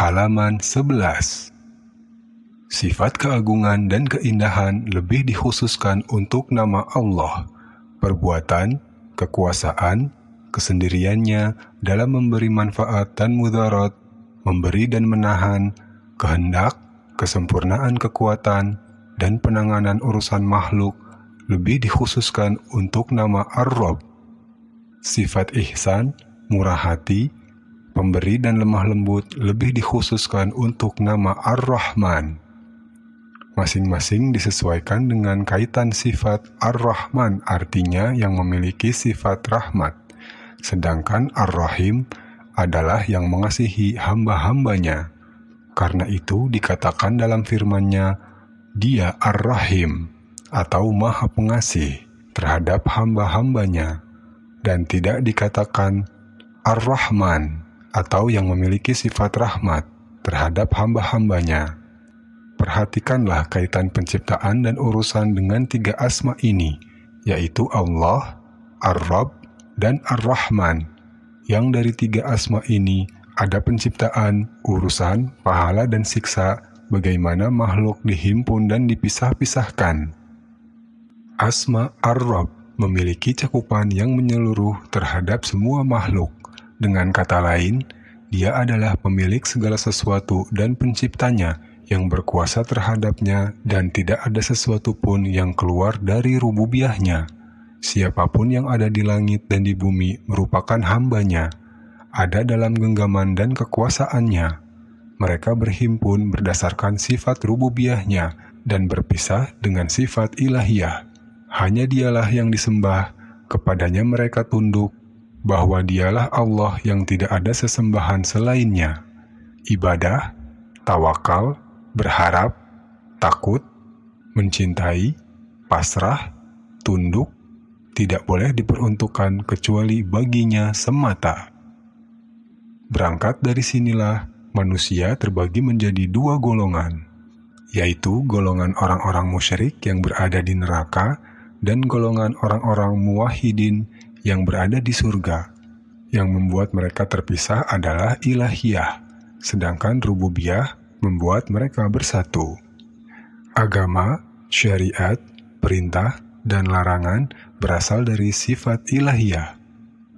halaman 11. Sifat keagungan dan keindahan lebih dikhususkan untuk nama Allah, perbuatan, kekuasaan, kesendiriannya dalam memberi manfaat dan mudarat, memberi dan menahan, kehendak, kesempurnaan kekuatan, dan penanganan urusan makhluk lebih dikhususkan untuk nama Ar-Rabb. Sifat ihsan, murah hati, pemberi dan lemah lembut lebih dikhususkan untuk nama Ar-Rahman. Masing-masing disesuaikan dengan kaitan sifat Ar-Rahman, artinya yang memiliki sifat rahmat, sedangkan Ar-Rahim adalah yang mengasihi hamba-hambanya. Karena itu dikatakan dalam firman-Nya, Dia Ar-Rahim atau Maha Pengasih terhadap hamba-hambanya, dan tidak dikatakan Ar-Rahman atau yang memiliki sifat rahmat terhadap hamba-hambanya. Perhatikanlah kaitan penciptaan dan urusan dengan tiga asma ini, yaitu Allah, Ar-Rabb, dan Ar-Rahman. Yang dari tiga asma ini ada penciptaan, urusan, pahala, dan siksa, bagaimana makhluk dihimpun dan dipisah-pisahkan. Asma Ar-Rabb memiliki cakupan yang menyeluruh terhadap semua makhluk. Dengan kata lain, Dia adalah pemilik segala sesuatu dan penciptanya yang berkuasa terhadapnya, dan tidak ada sesuatu pun yang keluar dari rububiyah-Nya. Siapapun yang ada di langit dan di bumi merupakan hamba-Nya, ada dalam genggaman dan kekuasaan-Nya. Mereka berhimpun berdasarkan sifat rububiyah-Nya dan berpisah dengan sifat ilahiyah. Hanya Dialah yang disembah, kepadanya mereka tunduk, bahwa Dialah Allah yang tidak ada sesembahan selain-Nya. Ibadah, tawakal, berharap, takut, mencintai, pasrah, tunduk, tidak boleh diperuntukkan kecuali bagi-Nya semata. Berangkat dari sinilah manusia terbagi menjadi dua golongan, yaitu golongan orang-orang musyrik yang berada di neraka dan golongan orang-orang muwahhidin yang berada di surga. Yang membuat mereka terpisah adalah ilahiyah, sedangkan rububiyah membuat mereka bersatu. Agama, syariat, perintah, dan larangan berasal dari sifat ilahiyah.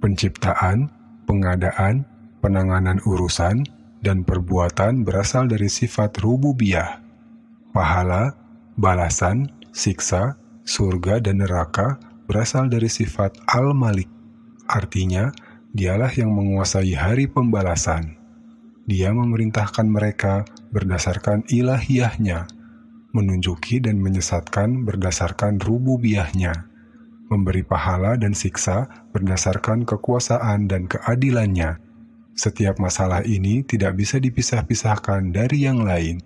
Penciptaan, pengadaan, penanganan urusan, dan perbuatan berasal dari sifat rububiyah. Pahala, balasan, siksa, surga, dan neraka berasal dari sifat Al-Malik. Artinya, Dialah yang menguasai hari pembalasan. Dia memerintahkan mereka berdasarkan ilahiyah-Nya, menunjuki dan menyesatkan berdasarkan rububiyah-Nya, memberi pahala dan siksa berdasarkan kekuasaan dan keadilan-Nya. Setiap masalah ini tidak bisa dipisah-pisahkan dari yang lain.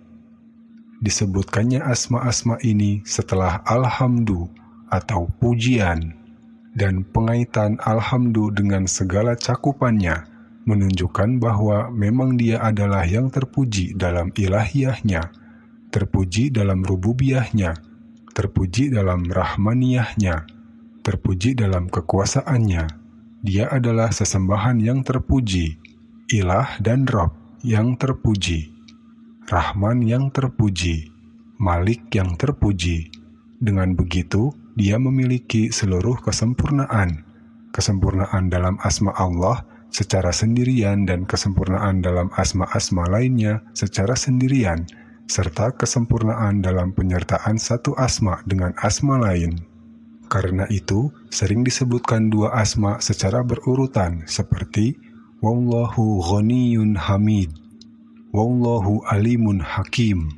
Disebutkannya asma-asma ini setelah alhamdu atau pujian, dan pengaitan alhamdu dengan segala cakupannya menunjukkan bahwa memang Dia adalah yang terpuji dalam ilahiyah-Nya, terpuji dalam rububiyah-Nya, terpuji dalam rahmaniyah-Nya, terpuji dalam kekuasaan-Nya. Dia adalah sesembahan yang terpuji, ilah dan Rabb yang terpuji, Rahman yang terpuji, Malik yang terpuji. Dengan begitu, Dia memiliki seluruh kesempurnaan dalam asma Allah secara sendirian dan kesempurnaan dalam asma-asma lainnya secara sendirian, serta kesempurnaan dalam penyertaan satu asma dengan asma lain. Karena itu, sering disebutkan dua asma secara berurutan seperti Wallahu Ghaniyun Hamid, Wallahu Alimun Hakim,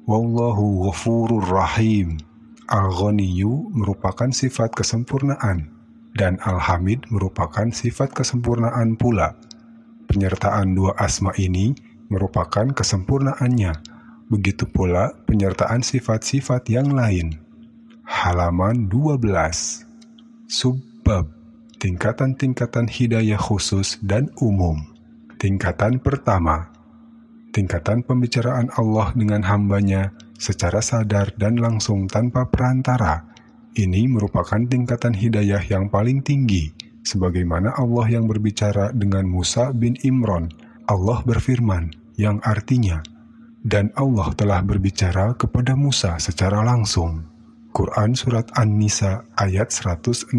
Wallahu Ghafurur Rahim. Al-Ghaniyu merupakan sifat kesempurnaan, dan Al-Hamid merupakan sifat kesempurnaan pula. Penyertaan dua asma ini merupakan kesempurnaannya, begitu pula penyertaan sifat-sifat yang lain. Halaman 12. Subbab, tingkatan-tingkatan hidayah khusus dan umum. Tingkatan pertama, tingkatan pembicaraan Allah dengan hamba-Nya secara sadar dan langsung tanpa perantara. Ini merupakan tingkatan hidayah yang paling tinggi, sebagaimana Allah yang berbicara dengan Musa bin Imran. Allah berfirman, yang artinya, dan Allah telah berbicara kepada Musa secara langsung. Quran Surat An-Nisa ayat 164.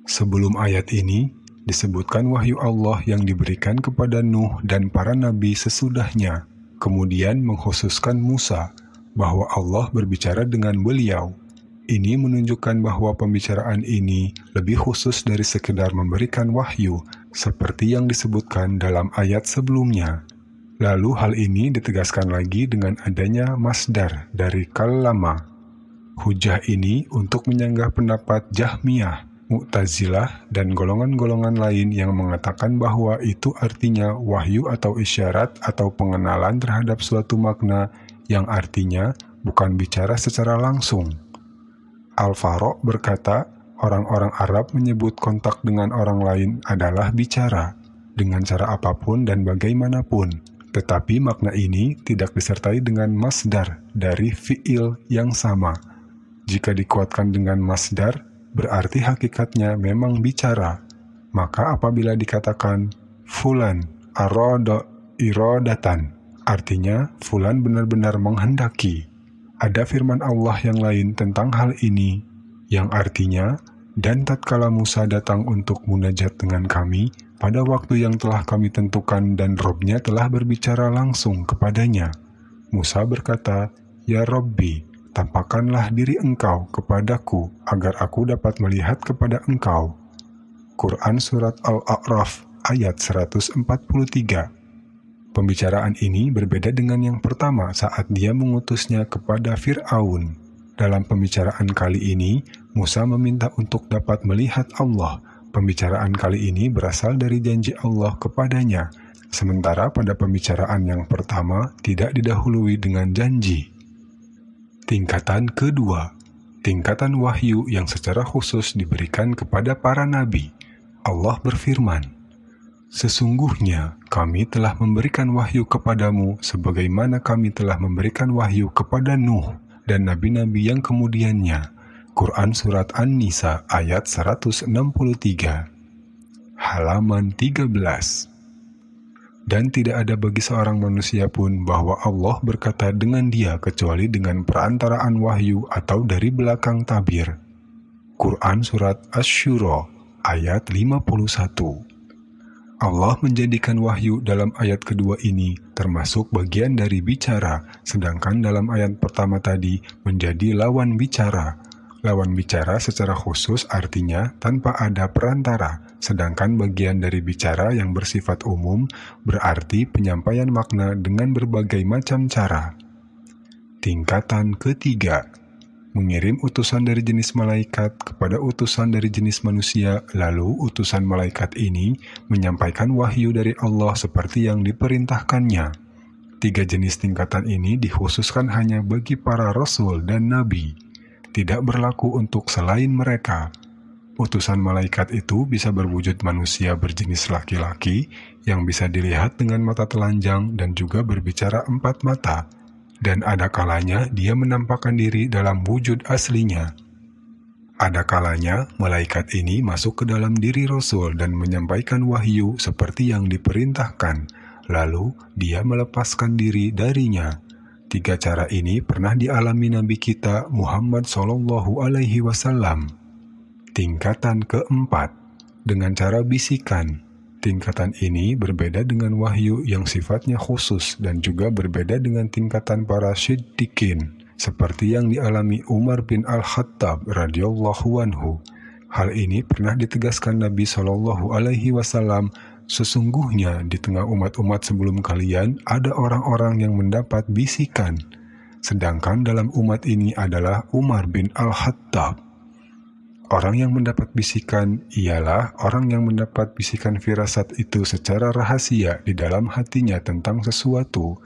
Sebelum ayat ini, disebutkan wahyu Allah yang diberikan kepada Nuh dan para nabi sesudahnya, kemudian mengkhususkan Musa, bahwa Allah berbicara dengan beliau. Ini menunjukkan bahwa pembicaraan ini lebih khusus dari sekedar memberikan wahyu, seperti yang disebutkan dalam ayat sebelumnya. Lalu hal ini ditegaskan lagi dengan adanya masdar dari kallama. Hujah ini untuk menyanggah pendapat Jahmiyah, Mu'tazilah, dan golongan-golongan lain yang mengatakan bahwa itu artinya wahyu atau isyarat atau pengenalan terhadap suatu makna yang artinya bukan bicara secara langsung. Al-Faroq berkata, orang-orang Arab menyebut kontak dengan orang lain adalah bicara, dengan cara apapun dan bagaimanapun, tetapi makna ini tidak disertai dengan masdar dari fi'il yang sama. Jika dikuatkan dengan masdar, berarti hakikatnya memang bicara. Maka apabila dikatakan, fulan arada iradatan, artinya fulan benar-benar menghendaki. Ada firman Allah yang lain tentang hal ini, yang artinya, dan tatkala Musa datang untuk munajat dengan kami, pada waktu yang telah kami tentukan dan Robnya telah berbicara langsung kepadanya. Musa berkata, Ya Rabbi, tampakkanlah diri engkau kepadaku, agar aku dapat melihat kepada engkau. Quran Surat Al-A'raf ayat 143. Pembicaraan ini berbeda dengan yang pertama saat dia mengutusnya kepada Fir'aun. Dalam pembicaraan kali ini, Musa meminta untuk dapat melihat Allah. Pembicaraan kali ini berasal dari janji Allah kepadanya, sementara pada pembicaraan yang pertama tidak didahului dengan janji. Tingkatan kedua, tingkatan wahyu yang secara khusus diberikan kepada para nabi. Allah berfirman, Sesungguhnya kami telah memberikan wahyu kepadamu sebagaimana kami telah memberikan wahyu kepada Nuh dan nabi-nabi yang kemudiannya. Quran Surat An-Nisa ayat 163. Halaman 13. Dan tidak ada bagi seorang manusia pun bahwa Allah berkata dengan dia kecuali dengan perantaraan wahyu atau dari belakang tabir. Quran Surat Asy-Syura ayat 51. Allah menjadikan wahyu dalam ayat kedua ini termasuk bagian dari bicara, sedangkan dalam ayat pertama tadi menjadi lawan bicara. Lawan bicara secara khusus artinya tanpa ada perantara, sedangkan bagian dari bicara yang bersifat umum berarti penyampaian makna dengan berbagai macam cara. Tingkatan ketiga, mengirim utusan dari jenis malaikat kepada utusan dari jenis manusia, lalu utusan malaikat ini menyampaikan wahyu dari Allah seperti yang diperintahkannya. Tiga jenis tingkatan ini dikhususkan hanya bagi para rasul dan nabi, tidak berlaku untuk selain mereka. Utusan malaikat itu bisa berwujud manusia berjenis laki-laki yang bisa dilihat dengan mata telanjang dan juga berbicara empat mata, dan ada kalanya dia menampakkan diri dalam wujud aslinya. Ada kalanya malaikat ini masuk ke dalam diri Rasul dan menyampaikan wahyu seperti yang diperintahkan, lalu dia melepaskan diri darinya. Tiga cara ini pernah dialami Nabi kita Muhammad SAW. Tingkatan keempat, dengan cara bisikan. Tingkatan ini berbeda dengan wahyu yang sifatnya khusus dan juga berbeda dengan tingkatan para siddiqin, seperti yang dialami Umar bin Al-Khattab radhiyallahu anhu. Hal ini pernah ditegaskan Nabi SAW, sesungguhnya di tengah umat-umat sebelum kalian ada orang-orang yang mendapat bisikan, sedangkan dalam umat ini adalah Umar bin Al-Khattab. Orang yang mendapat bisikan ialah orang yang mendapat bisikan firasat itu secara rahasia di dalam hatinya tentang sesuatu,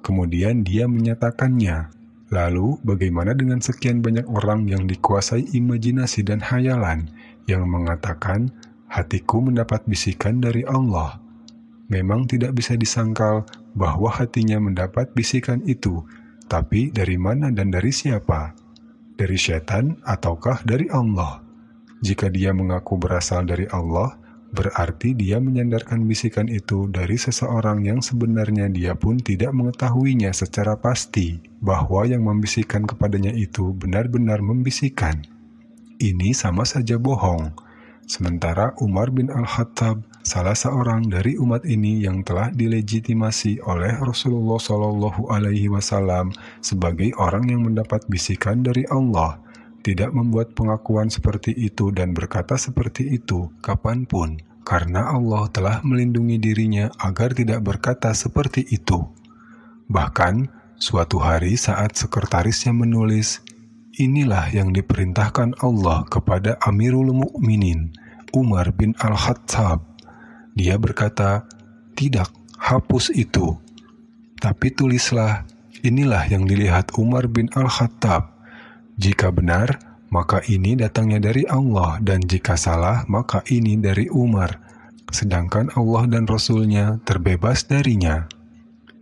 kemudian dia menyatakannya. Lalu, bagaimana dengan sekian banyak orang yang dikuasai imajinasi dan hayalan, yang mengatakan, hatiku mendapat bisikan dari Allah. Memang tidak bisa disangkal bahwa hatinya mendapat bisikan itu, tapi dari mana dan dari siapa? Dari syaitan ataukah dari Allah? Jika dia mengaku berasal dari Allah, berarti dia menyandarkan bisikan itu dari seseorang yang sebenarnya dia pun tidak mengetahuinya secara pasti bahwa yang membisikkan kepadanya itu benar-benar membisikkan. Ini sama saja bohong. Sementara Umar bin Al-Khattab, salah seorang dari umat ini yang telah dilegitimasi oleh Rasulullah Shallallahu Alaihi Wasallam sebagai orang yang mendapat bisikan dari Allah, tidak membuat pengakuan seperti itu dan berkata seperti itu kapanpun, karena Allah telah melindungi dirinya agar tidak berkata seperti itu. Bahkan, suatu hari saat sekretarisnya menulis, inilah yang diperintahkan Allah kepada Amirul Mukminin, Umar bin Al-Khattab. Dia berkata, tidak, hapus itu. Tapi tulislah, inilah yang dilihat Umar bin Al-Khattab. Jika benar, maka ini datangnya dari Allah, dan jika salah, maka ini dari Umar. Sedangkan Allah dan Rasul-Nya terbebas darinya.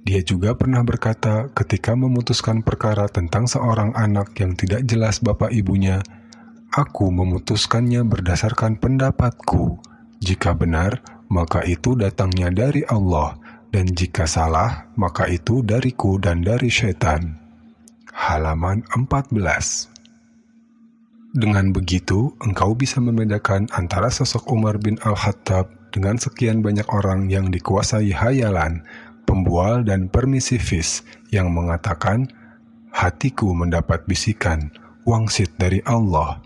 Dia juga pernah berkata ketika memutuskan perkara tentang seorang anak yang tidak jelas bapak ibunya, aku memutuskannya berdasarkan pendapatku. Jika benar, maka itu datangnya dari Allah, dan jika salah, maka itu dariku dan dari syaitan. Halaman 14. Dengan begitu, engkau bisa membedakan antara sosok Umar bin Al-Khattab dengan sekian banyak orang yang dikuasai hayalan, pembual dan permisifis yang mengatakan, hatiku mendapat bisikan, wangsit dari Allah.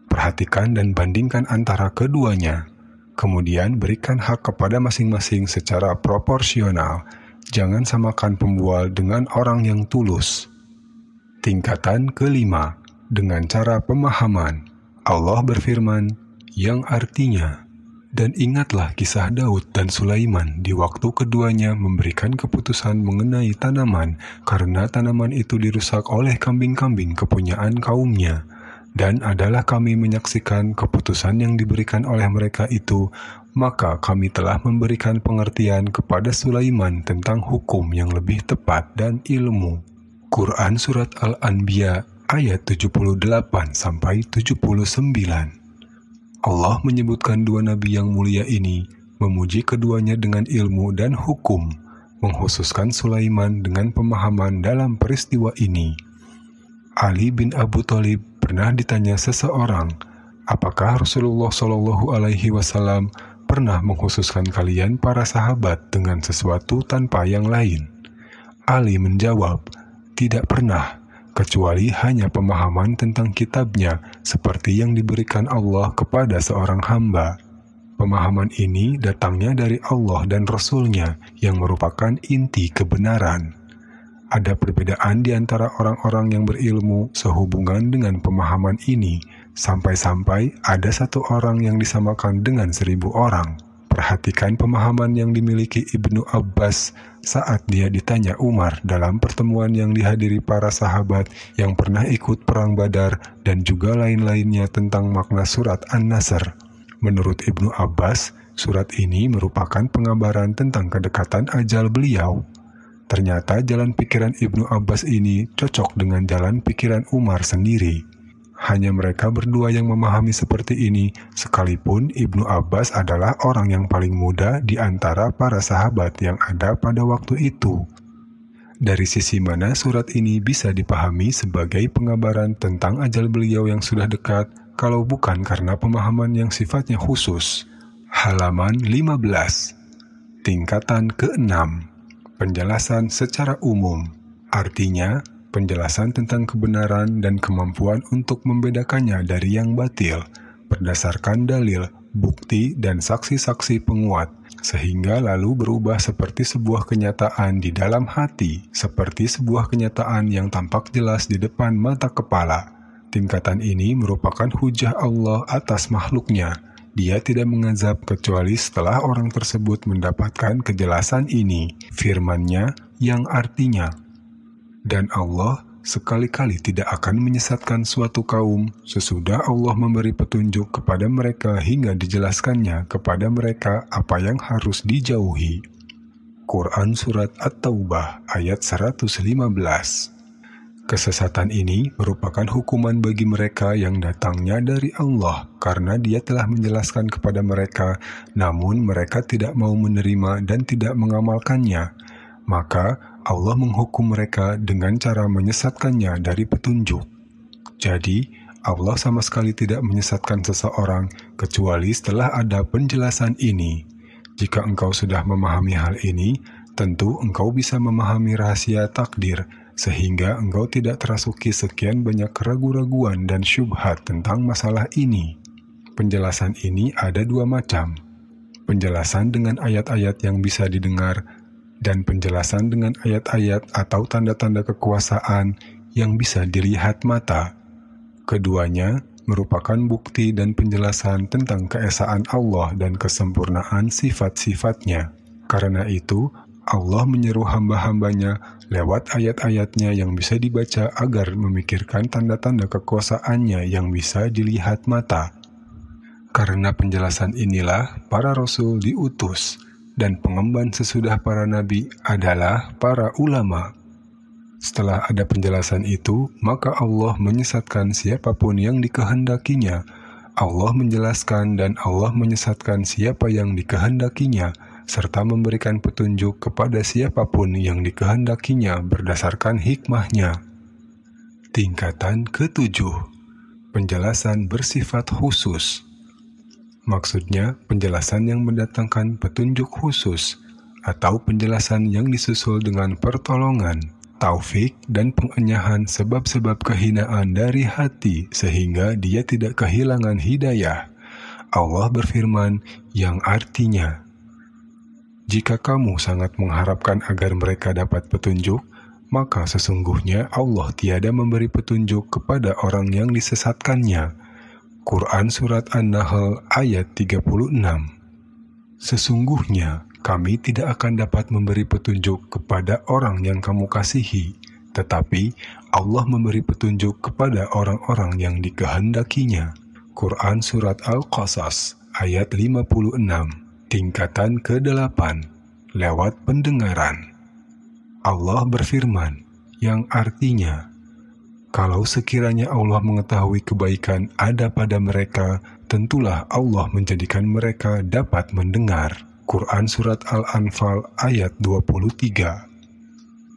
Perhatikan dan bandingkan antara keduanya. Kemudian berikan hak kepada masing-masing secara proporsional. Jangan samakan pembual dengan orang yang tulus. Tingkatan kelima, dengan cara pemahaman. Allah berfirman, yang artinya, dan ingatlah kisah Daud dan Sulaiman di waktu keduanya memberikan keputusan mengenai tanaman, karena tanaman itu dirusak oleh kambing-kambing kepunyaan kaumnya. Dan adalah kami menyaksikan keputusan yang diberikan oleh mereka itu, maka kami telah memberikan pengertian kepada Sulaiman tentang hukum yang lebih tepat dan ilmu. Quran Surat Al-Anbiya ayat 78-79. Allah menyebutkan dua nabi yang mulia ini, memuji keduanya dengan ilmu dan hukum, menghususkan Sulaiman dengan pemahaman dalam peristiwa ini. Ali bin Abu Thalib pernah ditanya seseorang, apakah Rasulullah Shallallahu Alaihi Wasallam pernah menghususkan kalian para sahabat dengan sesuatu tanpa yang lain? Ali menjawab, tidak pernah, kecuali hanya pemahaman tentang kitabnya seperti yang diberikan Allah kepada seorang hamba. Pemahaman ini datangnya dari Allah dan Rasul-Nya yang merupakan inti kebenaran. Ada perbedaan di antara orang-orang yang berilmu sehubungan dengan pemahaman ini, sampai-sampai ada satu orang yang disamakan dengan 1000 orang. Perhatikan pemahaman yang dimiliki Ibnu Abbas saat dia ditanya Umar dalam pertemuan yang dihadiri para sahabat yang pernah ikut perang Badar dan juga lain-lainnya tentang makna surat An-Nasr. Menurut Ibnu Abbas, surat ini merupakan pengabaran tentang kedekatan ajal beliau. Ternyata jalan pikiran Ibnu Abbas ini cocok dengan jalan pikiran Umar sendiri. Hanya mereka berdua yang memahami seperti ini, sekalipun Ibnu Abbas adalah orang yang paling muda di antara para sahabat yang ada pada waktu itu. Dari sisi mana surat ini bisa dipahami sebagai pengabaran tentang ajal beliau yang sudah dekat, kalau bukan karena pemahaman yang sifatnya khusus? Halaman 15. Tingkatan ke-6. Penjelasan secara umum. Artinya, penjelasan tentang kebenaran dan kemampuan untuk membedakannya dari yang batil, berdasarkan dalil, bukti, dan saksi-saksi penguat, sehingga lalu berubah seperti sebuah kenyataan di dalam hati, seperti sebuah kenyataan yang tampak jelas di depan mata kepala. Tingkatan ini merupakan hujah Allah atas makhluknya. Dia tidak mengazab kecuali setelah orang tersebut mendapatkan kejelasan ini, firman-Nya yang artinya, dan Allah sekali-kali tidak akan menyesatkan suatu kaum sesudah Allah memberi petunjuk kepada mereka hingga dijelaskannya kepada mereka apa yang harus dijauhi. Quran Surat At-Taubah ayat 115. Kesesatan ini merupakan hukuman bagi mereka yang datangnya dari Allah karena Dia telah menjelaskan kepada mereka, namun mereka tidak mau menerima dan tidak mengamalkannya. Maka Allah menghukum mereka dengan cara menyesatkannya dari petunjuk. Jadi, Allah sama sekali tidak menyesatkan seseorang kecuali setelah ada penjelasan ini. Jika engkau sudah memahami hal ini, tentu engkau bisa memahami rahasia takdir, sehingga engkau tidak terasuki sekian banyak keraguan-raguan dan syubhat tentang masalah ini. Penjelasan ini ada dua macam. Penjelasan dengan ayat-ayat yang bisa didengar, dan penjelasan dengan ayat-ayat atau tanda-tanda kekuasaan yang bisa dilihat mata. Keduanya merupakan bukti dan penjelasan tentang keesaan Allah dan kesempurnaan sifat-sifatnya. Karena itu, Allah menyeru hamba-hambanya lewat ayat-ayatnya yang bisa dibaca agar memikirkan tanda-tanda kekuasaannya yang bisa dilihat mata. Karena penjelasan inilah para rasul diutus, dan pengemban sesudah para nabi adalah para ulama. Setelah ada penjelasan itu, maka Allah menyesatkan siapapun yang dikehendakinya. Allah menjelaskan dan Allah menyesatkan siapa yang dikehendakinya, serta memberikan petunjuk kepada siapapun yang dikehendakinya berdasarkan hikmahnya. Tingkatan ketujuh, penjelasan bersifat khusus. Maksudnya, penjelasan yang mendatangkan petunjuk khusus, atau penjelasan yang disusul dengan pertolongan, taufik, dan pengenyahan sebab-sebab kehinaan dari hati sehingga dia tidak kehilangan hidayah. Allah berfirman yang artinya, "Jika kamu sangat mengharapkan agar mereka dapat petunjuk, maka sesungguhnya Allah tiada memberi petunjuk kepada orang yang disesatkannya." Quran Surat An-Nahl ayat 36. Sesungguhnya kami tidak akan dapat memberi petunjuk kepada orang yang kamu kasihi, tetapi Allah memberi petunjuk kepada orang-orang yang dikehendakinya. Quran Surat Al-Qasas ayat 56. Tingkatan ke-8, lewat pendengaran. Allah berfirman, yang artinya, "Kalau sekiranya Allah mengetahui kebaikan ada pada mereka, tentulah Allah menjadikan mereka dapat mendengar." Quran Surat Al-Anfal ayat 23.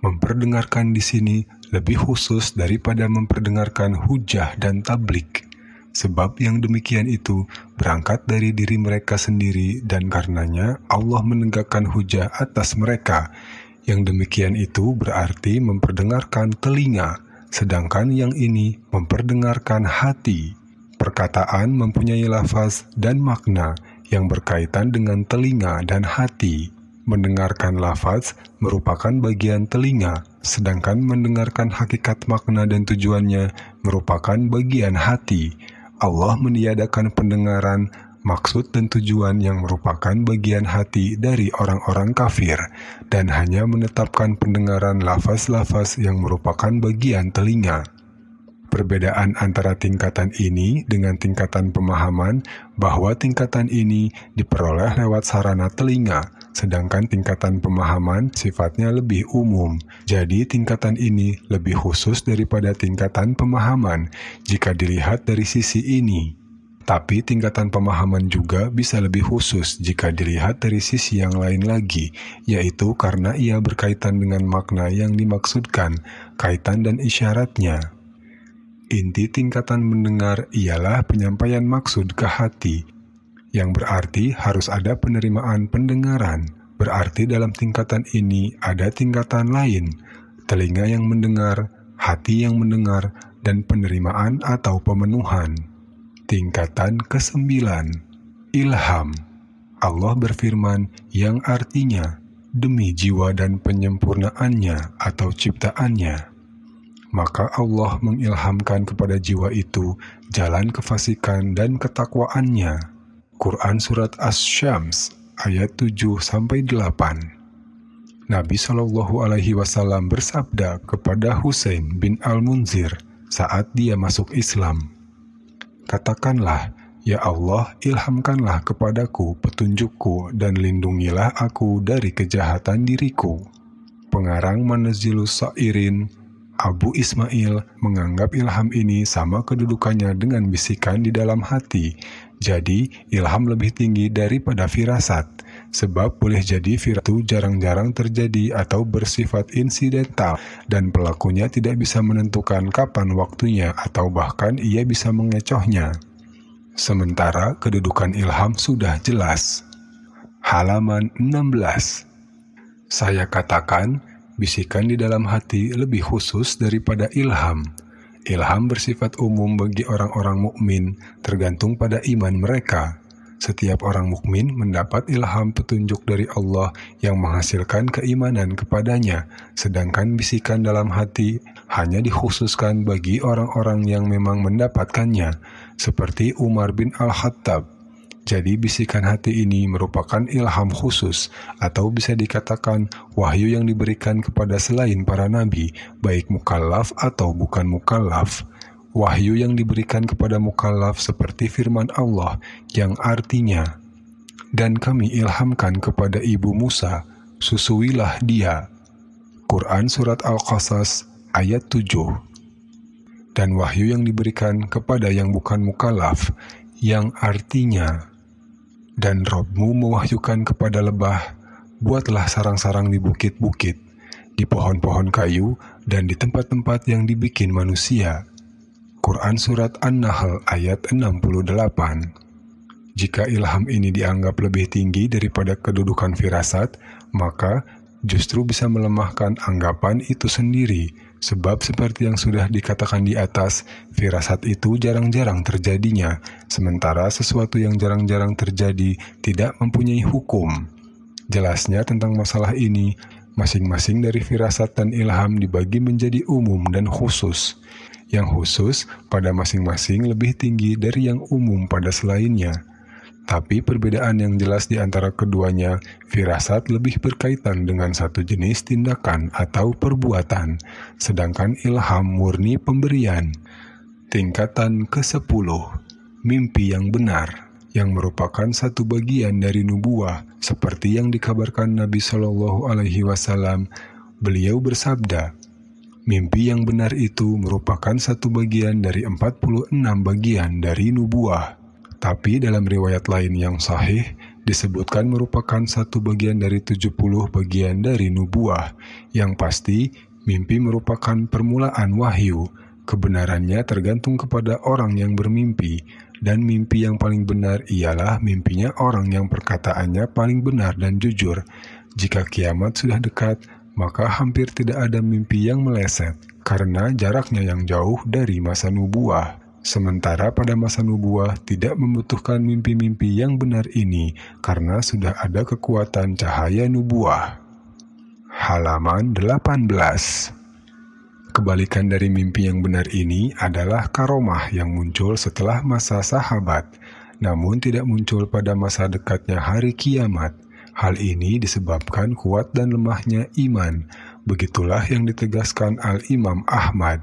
Memperdengarkan di sini lebih khusus daripada memperdengarkan hujah dan tablik. Sebab yang demikian itu berangkat dari diri mereka sendiri dan karenanya Allah menegakkan hujah atas mereka. Yang demikian itu berarti memperdengarkan telinga, sedangkan yang ini memperdengarkan hati. Perkataan mempunyai lafaz dan makna yang berkaitan dengan telinga dan hati. Mendengarkan lafaz merupakan bagian telinga, sedangkan mendengarkan hakikat makna dan tujuannya merupakan bagian hati. Allah meniadakan pendengaran, maksud dan tujuan yang merupakan bagian hati dari orang-orang kafir, dan hanya menetapkan pendengaran lafaz-lafaz yang merupakan bagian telinga. Perbedaan antara tingkatan ini dengan tingkatan pemahaman bahwa tingkatan ini diperoleh lewat sarana telinga, sedangkan tingkatan pemahaman sifatnya lebih umum. Jadi tingkatan ini lebih khusus daripada tingkatan pemahaman jika dilihat dari sisi ini. Tapi tingkatan pemahaman juga bisa lebih khusus jika dilihat dari sisi yang lain lagi, yaitu karena ia berkaitan dengan makna yang dimaksudkan, kaitan dan isyaratnya. Inti tingkatan mendengar ialah penyampaian maksud ke hati, yang berarti harus ada penerimaan pendengaran. Berarti dalam tingkatan ini ada tingkatan lain, telinga yang mendengar, hati yang mendengar, dan penerimaan atau pemenuhan. Tingkatan ke-9, ilham. Allah berfirman yang artinya, demi jiwa dan penyempurnaannya atau ciptaannya. Maka Allah mengilhamkan kepada jiwa itu jalan kefasikan dan ketakwaannya. Quran Surat Asy-Syams ayat 7-8. Nabi SAW bersabda kepada Husain bin Al-Munzir saat dia masuk Islam, "Katakanlah, ya Allah, ilhamkanlah kepadaku petunjukku dan lindungilah aku dari kejahatan diriku." Pengarang Manazilus Sa'irin Abu Ismail menganggap ilham ini sama kedudukannya dengan bisikan di dalam hati. Jadi, ilham lebih tinggi daripada firasat, sebab boleh jadi firasat itu jarang-jarang terjadi atau bersifat insidental, dan pelakunya tidak bisa menentukan kapan waktunya atau bahkan ia bisa mengecohnya. Sementara kedudukan ilham sudah jelas. Halaman 16. Saya katakan, bisikan di dalam hati lebih khusus daripada ilham. Ilham bersifat umum bagi orang-orang mukmin, tergantung pada iman mereka. Setiap orang mukmin mendapat ilham petunjuk dari Allah yang menghasilkan keimanan kepadanya, sedangkan bisikan dalam hati hanya dikhususkan bagi orang-orang yang memang mendapatkannya, seperti Umar bin Al-Khattab. Jadi bisikan hati ini merupakan ilham khusus, atau bisa dikatakan wahyu yang diberikan kepada selain para nabi, baik mukallaf atau bukan mukallaf. Wahyu yang diberikan kepada mukallaf seperti firman Allah yang artinya, "Dan kami ilhamkan kepada ibu Musa, susuilah dia." Quran Surat Al-Qasas ayat 7. Dan wahyu yang diberikan kepada yang bukan mukallaf yang artinya, "Dan Robmu mewahyukan kepada lebah, buatlah sarang-sarang di bukit-bukit, di pohon-pohon kayu, dan di tempat-tempat yang dibikin manusia." Quran Surat An-Nahl ayat 68. Jika ilham ini dianggap lebih tinggi daripada kedudukan firasat, maka justru bisa melemahkan anggapan itu sendiri, sebab seperti yang sudah dikatakan di atas, firasat itu jarang-jarang terjadinya, sementara sesuatu yang jarang-jarang terjadi tidak mempunyai hukum. Jelasnya tentang masalah ini, masing-masing dari firasat dan ilham dibagi menjadi umum dan khusus. Yang khusus pada masing-masing lebih tinggi dari yang umum pada selainnya. Tapi perbedaan yang jelas di antara keduanya, firasat lebih berkaitan dengan satu jenis tindakan atau perbuatan, sedangkan ilham murni pemberian. Tingkatan ke-10, mimpi yang benar, yang merupakan satu bagian dari nubuah, seperti yang dikabarkan Nabi Shallallahu Alaihi Wasallam. Beliau bersabda, "Mimpi yang benar itu merupakan satu bagian dari 46 bagian dari nubuah." Tapi dalam riwayat lain yang sahih, disebutkan merupakan satu bagian dari 70 bagian dari nubuah. Yang pasti, mimpi merupakan permulaan wahyu. Kebenarannya tergantung kepada orang yang bermimpi, dan mimpi yang paling benar ialah mimpinya orang yang perkataannya paling benar dan jujur. Jika kiamat sudah dekat, maka hampir tidak ada mimpi yang meleset, karena jaraknya yang jauh dari masa nubuah. Sementara pada masa nubuah tidak membutuhkan mimpi-mimpi yang benar ini, karena sudah ada kekuatan cahaya nubuah. Halaman 18. Kebalikan dari mimpi yang benar ini adalah karomah yang muncul setelah masa sahabat, namun tidak muncul pada masa dekatnya hari kiamat. Hal ini disebabkan kuat dan lemahnya iman. Begitulah yang ditegaskan Al-Imam Ahmad.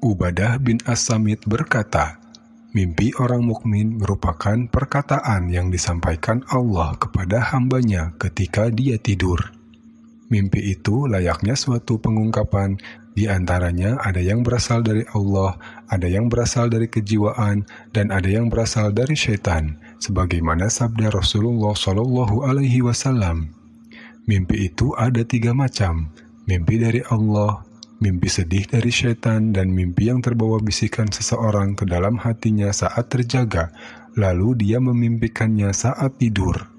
Ubadah bin As-Samit berkata, "Mimpi orang mukmin merupakan perkataan yang disampaikan Allah kepada hambanya ketika dia tidur. Mimpi itu layaknya suatu pengungkapan, di antaranya ada yang berasal dari Allah, ada yang berasal dari kejiwaan, dan ada yang berasal dari syaitan, sebagaimana sabda Rasulullah Shallallahu Alaihi Wasallam. Mimpi itu ada 3 macam, mimpi dari Allah, mimpi sedih dari syaitan, dan mimpi yang terbawa bisikan seseorang ke dalam hatinya saat terjaga, lalu dia memimpikannya saat tidur.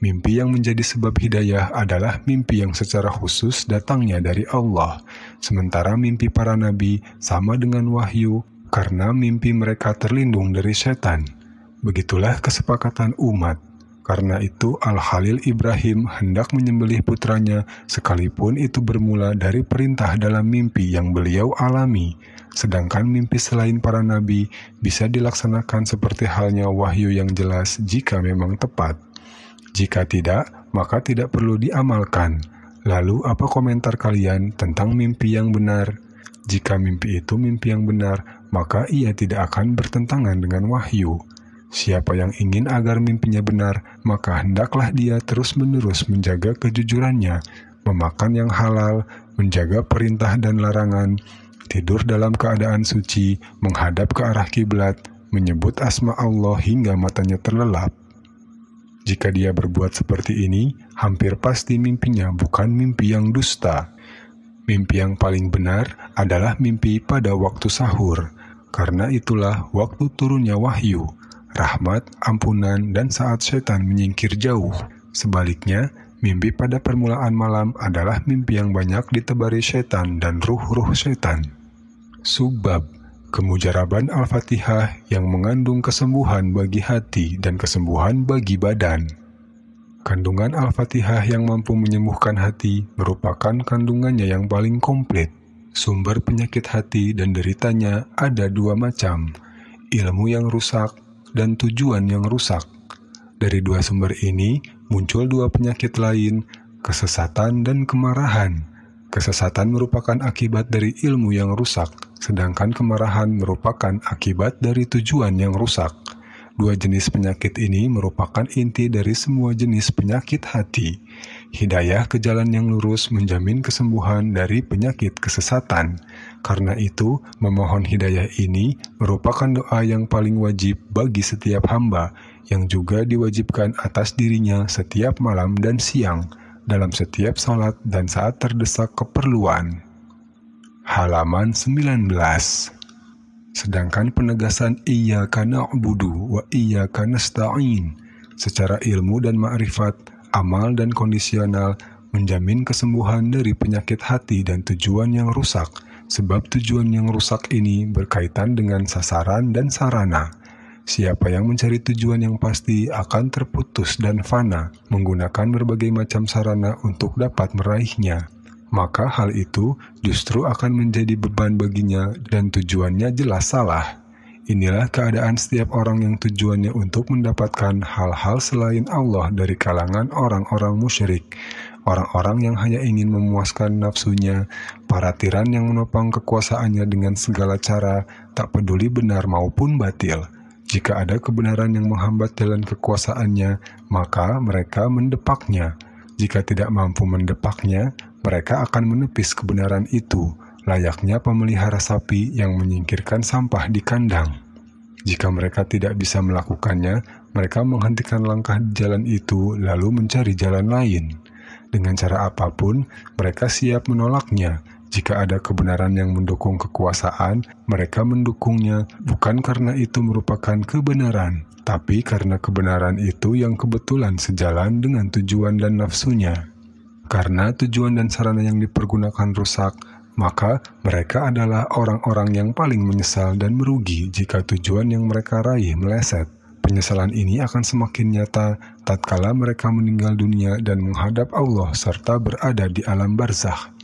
Mimpi yang menjadi sebab hidayah adalah mimpi yang secara khusus datangnya dari Allah, sementara mimpi para nabi sama dengan wahyu, karena mimpi mereka terlindung dari syaitan. Begitulah kesepakatan umat. Karena itu Al-Khalil Ibrahim hendak menyembelih putranya, sekalipun itu bermula dari perintah dalam mimpi yang beliau alami. Sedangkan mimpi selain para nabi bisa dilaksanakan seperti halnya wahyu yang jelas jika memang tepat. Jika tidak, maka tidak perlu diamalkan. Lalu apa komentar kalian tentang mimpi yang benar? Jika mimpi itu mimpi yang benar, maka ia tidak akan bertentangan dengan wahyu. Siapa yang ingin agar mimpinya benar, maka hendaklah dia terus-menerus menjaga kejujurannya, memakan yang halal, menjaga perintah dan larangan, tidur dalam keadaan suci, menghadap ke arah kiblat, menyebut asma Allah hingga matanya terlelap. Jika dia berbuat seperti ini, hampir pasti mimpinya bukan mimpi yang dusta. Mimpi yang paling benar adalah mimpi pada waktu sahur, karena itulah waktu turunnya wahyu, rahmat, ampunan, dan saat setan menyingkir jauh. Sebaliknya, mimpi pada permulaan malam adalah mimpi yang banyak ditebari setan dan ruh-ruh setan. Subbab, kemujaraban Al-Fatihah yang mengandung kesembuhan bagi hati dan kesembuhan bagi badan. Kandungan Al-Fatihah yang mampu menyembuhkan hati merupakan kandungannya yang paling komplit. Sumber penyakit hati dan deritanya ada dua macam, ilmu yang rusak dan tujuan yang rusak. Dari dua sumber ini muncul dua penyakit lain, kesesatan dan kemarahan. Kesesatan merupakan akibat dari ilmu yang rusak, sedangkan kemarahan merupakan akibat dari tujuan yang rusak. Dua jenis penyakit ini merupakan inti dari semua jenis penyakit hati. Hidayah ke jalan yang lurus menjamin kesembuhan dari penyakit kesesatan. Karena itu, memohon hidayah ini merupakan doa yang paling wajib bagi setiap hamba, yang juga diwajibkan atas dirinya setiap malam dan siang, dalam setiap salat dan saat terdesak keperluan. Halaman 19. Sedangkan penegasan iyyaka na'budu wa iyyaka nasta'in secara ilmu dan ma'rifat, amal dan kondisional menjamin kesembuhan dari penyakit hati dan tujuan yang rusak, sebab tujuan yang rusak ini berkaitan dengan sasaran dan sarana. Siapa yang mencari tujuan yang pasti akan terputus dan fana, menggunakan berbagai macam sarana untuk dapat meraihnya. Maka hal itu justru akan menjadi beban baginya dan tujuannya jelas salah. Inilah keadaan setiap orang yang tujuannya untuk mendapatkan hal-hal selain Allah dari kalangan orang-orang musyrik, orang-orang yang hanya ingin memuaskan nafsunya, para tiran yang menopang kekuasaannya dengan segala cara, tak peduli benar maupun batil. Jika ada kebenaran yang menghambat jalan kekuasaannya, maka mereka mendepaknya. Jika tidak mampu mendepaknya, mereka akan menepis kebenaran itu, layaknya pemelihara sapi yang menyingkirkan sampah di kandang. Jika mereka tidak bisa melakukannya, mereka menghentikan langkah di jalan itu lalu mencari jalan lain. Dengan cara apapun, mereka siap menolaknya. Jika ada kebenaran yang mendukung kekuasaan, mereka mendukungnya bukan karena itu merupakan kebenaran, tapi karena kebenaran itu yang kebetulan sejalan dengan tujuan dan nafsunya. Karena tujuan dan sarana yang dipergunakan rusak, maka mereka adalah orang-orang yang paling menyesal dan merugi jika tujuan yang mereka raih meleset. Penyesalan ini akan semakin nyata tatkala mereka meninggal dunia dan menghadap Allah serta berada di alam barzakh.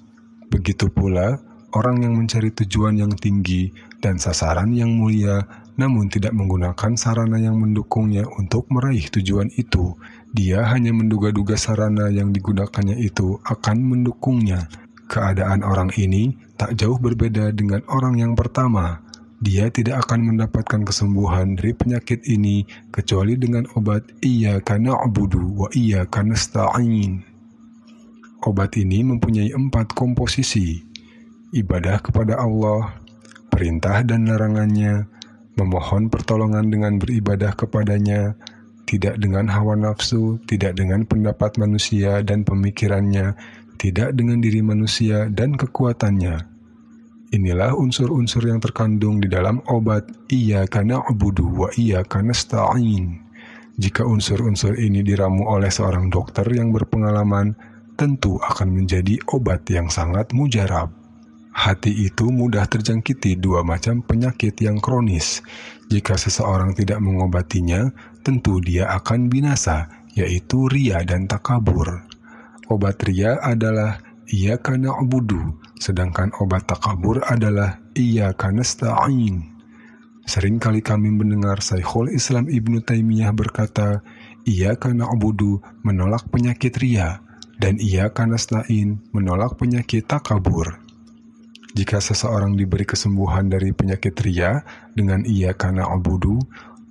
Begitu pula, orang yang mencari tujuan yang tinggi dan sasaran yang mulia, namun tidak menggunakan sarana yang mendukungnya untuk meraih tujuan itu, dia hanya menduga-duga sarana yang digunakannya itu akan mendukungnya. Keadaan orang ini tak jauh berbeda dengan orang yang pertama. Dia tidak akan mendapatkan kesembuhan dari penyakit ini kecuali dengan obat iyyaka na'budu wa iyyaka nasta'in. Obat ini mempunyai 4 komposisi: ibadah kepada Allah, perintah dan larangannya, memohon pertolongan dengan beribadah kepadanya, tidak dengan hawa nafsu, tidak dengan pendapat manusia dan pemikirannya, tidak dengan diri manusia dan kekuatannya. Inilah unsur-unsur yang terkandung di dalam obat iyyaka na'budu wa iyyaka nasta'in. Jika unsur-unsur ini diramu oleh seorang dokter yang berpengalaman, tentu akan menjadi obat yang sangat mujarab. Hati itu mudah terjangkiti 2 macam penyakit yang kronis. Jika seseorang tidak mengobatinya, tentu dia akan binasa, yaitu riya dan takabur. Obat riya adalah iyyaka na'budu, sedangkan obat takabur adalah iyyaka nasta'in. Seringkali kami mendengar Syekhul Islam Ibnu Taimiyah berkata, iyyaka na'budu menolak penyakit riya, dan iyyaka nasta'in menolak penyakit takabur. Jika seseorang diberi kesembuhan dari penyakit riya dengan iyyaka na'budu,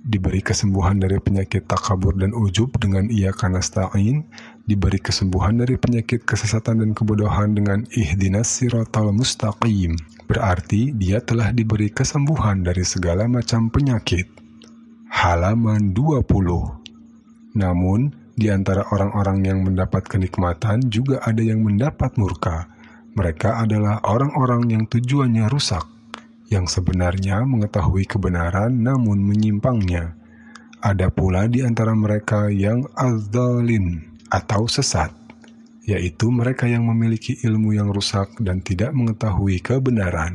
diberi kesembuhan dari penyakit takabur dan ujub dengan iyyaka nasta'in, diberi kesembuhan dari penyakit kesesatan dan kebodohan dengan ihdinas siratal mustaqim, berarti dia telah diberi kesembuhan dari segala macam penyakit. Halaman 20. Namun, di antara orang-orang yang mendapat kenikmatan juga ada yang mendapat murka. Mereka adalah orang-orang yang tujuannya rusak, yang sebenarnya mengetahui kebenaran namun menyimpangnya. Ada pula di antara mereka yang az-zalin atau sesat, yaitu mereka yang memiliki ilmu yang rusak dan tidak mengetahui kebenaran.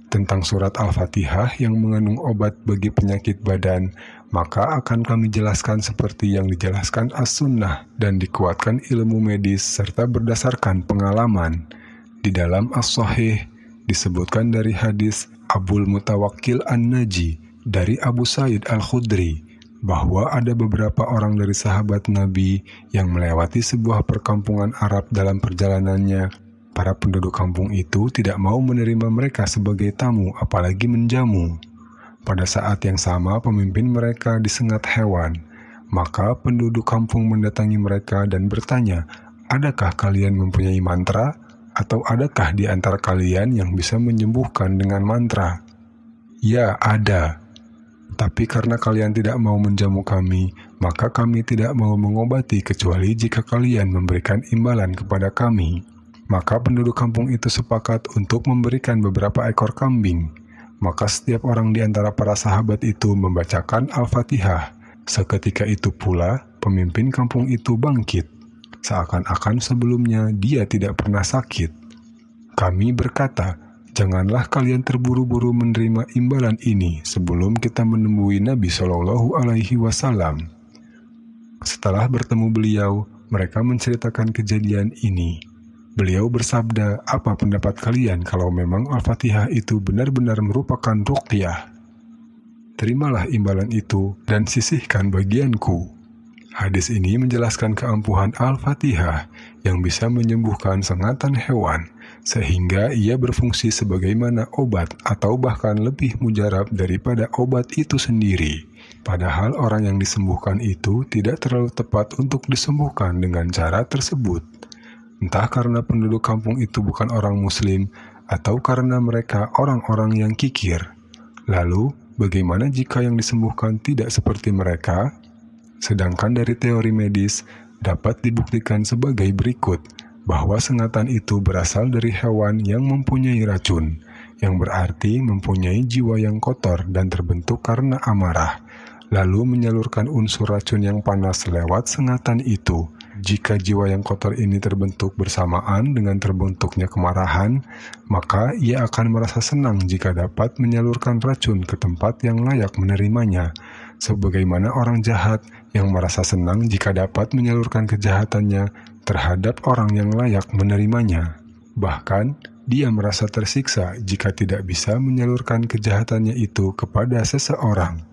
Tentang surat Al-Fatihah yang mengandung obat bagi penyakit badan, maka akan kami jelaskan seperti yang dijelaskan As-Sunnah dan dikuatkan ilmu medis serta berdasarkan pengalaman. Di dalam As-Sahih disebutkan dari hadis Abul Mutawakkil An-Naji dari Abu Sa'id Al-Khudri bahwa ada beberapa orang dari sahabat Nabi yang melewati sebuah perkampungan Arab dalam perjalanannya. Para penduduk kampung itu tidak mau menerima mereka sebagai tamu, apalagi menjamu. Pada saat yang sama, pemimpin mereka disengat hewan. Maka penduduk kampung mendatangi mereka dan bertanya, "Adakah kalian mempunyai mantra? Atau adakah di antara kalian yang bisa menyembuhkan dengan mantra?" "Ya, ada. Tapi karena kalian tidak mau menjamu kami, maka kami tidak mau mengobati kecuali jika kalian memberikan imbalan kepada kami." Maka penduduk kampung itu sepakat untuk memberikan beberapa ekor kambing. Maka setiap orang di antara para sahabat itu membacakan Al-Fatihah. Seketika itu pula, pemimpin kampung itu bangkit. Seakan-akan sebelumnya dia tidak pernah sakit. Kami berkata, "Janganlah kalian terburu-buru menerima imbalan ini sebelum kita menemui Nabi Shallallahu Alaihi Wasallam." Setelah bertemu beliau, mereka menceritakan kejadian ini. Beliau bersabda, "Apa pendapat kalian kalau memang Al-Fatihah itu benar-benar merupakan ruqyah? Terimalah imbalan itu dan sisihkan bagianku." Hadis ini menjelaskan keampuhan Al-Fatihah yang bisa menyembuhkan sengatan hewan, sehingga ia berfungsi sebagaimana obat atau bahkan lebih mujarab daripada obat itu sendiri. Padahal orang yang disembuhkan itu tidak terlalu tepat untuk disembuhkan dengan cara tersebut. Entah karena penduduk kampung itu bukan orang muslim, atau karena mereka orang-orang yang kikir. Lalu, bagaimana jika yang disembuhkan tidak seperti mereka? Sedangkan dari teori medis, dapat dibuktikan sebagai berikut, bahwa sengatan itu berasal dari hewan yang mempunyai racun, yang berarti mempunyai jiwa yang kotor dan terbentuk karena amarah, lalu menyalurkan unsur racun yang panas lewat sengatan itu. Jika jiwa yang kotor ini terbentuk bersamaan dengan terbentuknya kemarahan, maka ia akan merasa senang jika dapat menyalurkan racun ke tempat yang layak menerimanya, sebagaimana orang jahat yang merasa senang jika dapat menyalurkan kejahatannya terhadap orang yang layak menerimanya. Bahkan, dia merasa tersiksa jika tidak bisa menyalurkan kejahatannya itu kepada seseorang.